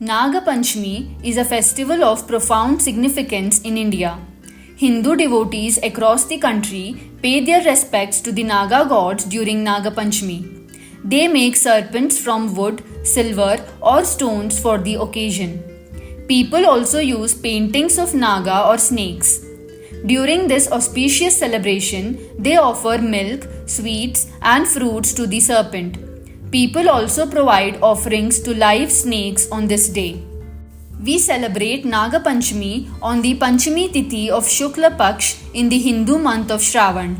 Naga Panchami is a festival of profound significance in India. Hindu devotees across the country pay their respects to the Naga gods during Naga Panchami. They make serpents from wood, silver, or stones for the occasion. People also use paintings of Naga or snakes. During this auspicious celebration, they offer milk, sweets, and fruits to the serpent. People also provide offerings to live snakes on this day. We celebrate Naga Panchami on the Panchami Tithi of Shukla Paksh in the Hindu month of Shravan.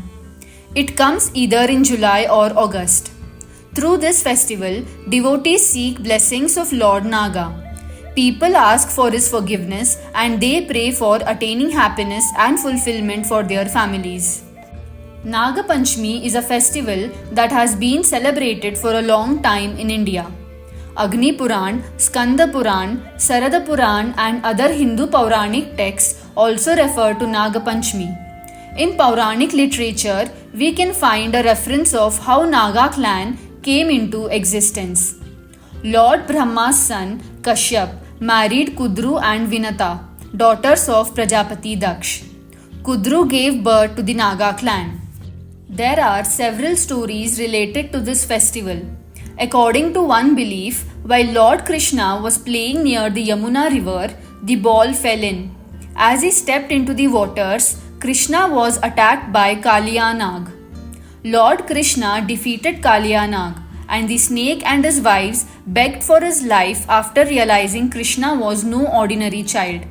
It comes either in July or August. Through this festival, devotees seek blessings of Lord Naga. People ask for his forgiveness and they pray for attaining happiness and fulfillment for their families. Naga Panchami is a festival that has been celebrated for a long time in India. Agni Puran, Skanda Puran, Sarada Puran and other Hindu Puranic texts also refer to Naga Panchami. In Puranic literature, we can find a reference of how Naga clan came into existence. Lord Brahma's son Kashyap married Kudru and Vinata, daughters of Prajapati Daksh. Kudru gave birth to the Naga clan. There are several stories related to this festival. According to one belief, while Lord Krishna was playing near the Yamuna river, the ball fell in. As he stepped into the waters, Krishna was attacked by Kaliya Nag. Lord Krishna defeated Kaliya Nag, and the snake and his wives begged for his life after realizing Krishna was no ordinary child.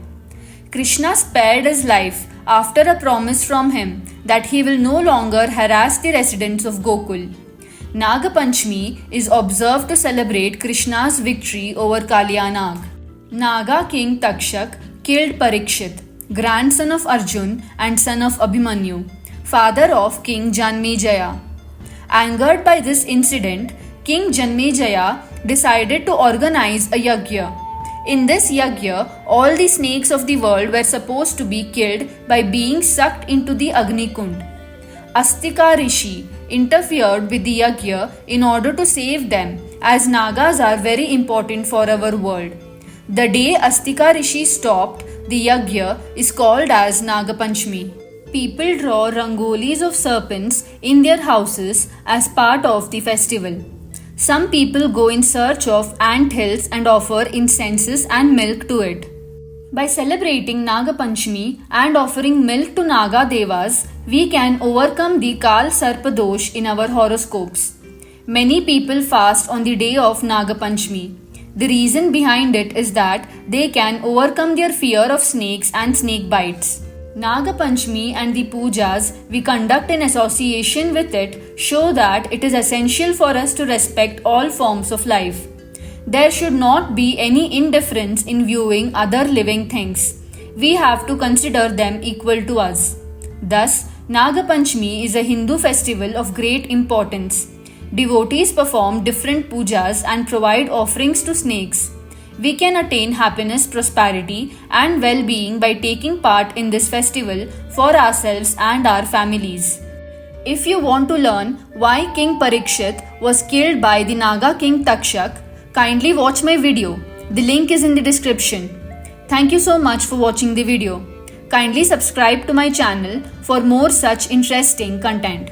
Krishna spared his life after a promise from him that he will no longer harass the residents of Gokul. Naga Panchami is observed to celebrate Krishna's victory over Kaliya Nag. Naga king Takshak killed Parikshit, grandson of Arjun and son of Abhimanyu, father of King Janmejaya. Angered by this incident, King Janmejaya decided to organize a yajna. In this yajna, all the snakes of the world were supposed to be killed by being sucked into the Agni Kund. Astika Rishi interfered with the yajna in order to save them, as Nagas are very important for our world. The day Astika Rishi stopped the yajna is called as Naga Panchami. People draw rangolis of serpents in their houses as part of the festival. Some people go in search of ant hills and offer incenses and milk to it. By celebrating Naga Panchami and offering milk to Naga Devas, we can overcome the Kal Sarpa Dosh in our horoscopes. Many people fast on the day of Naga Panchami. The reason behind it is that they can overcome their fear of snakes and snake bites. Naga Panchami and the pujas we conduct in association with it show that it is essential for us to respect all forms of life. There should not be any indifference in viewing other living things. We have to consider them equal to us. Thus, Naga Panchami is a Hindu festival of great importance. Devotees perform different pujas and provide offerings to snakes. We can attain happiness, prosperity, and well-being by taking part in this festival for ourselves and our families. If you want to learn why King Parikshit was killed by the Naga king Takshak, kindly watch my video. The link is in the description. Thank you so much for watching the video. Kindly subscribe to my channel for more such interesting content.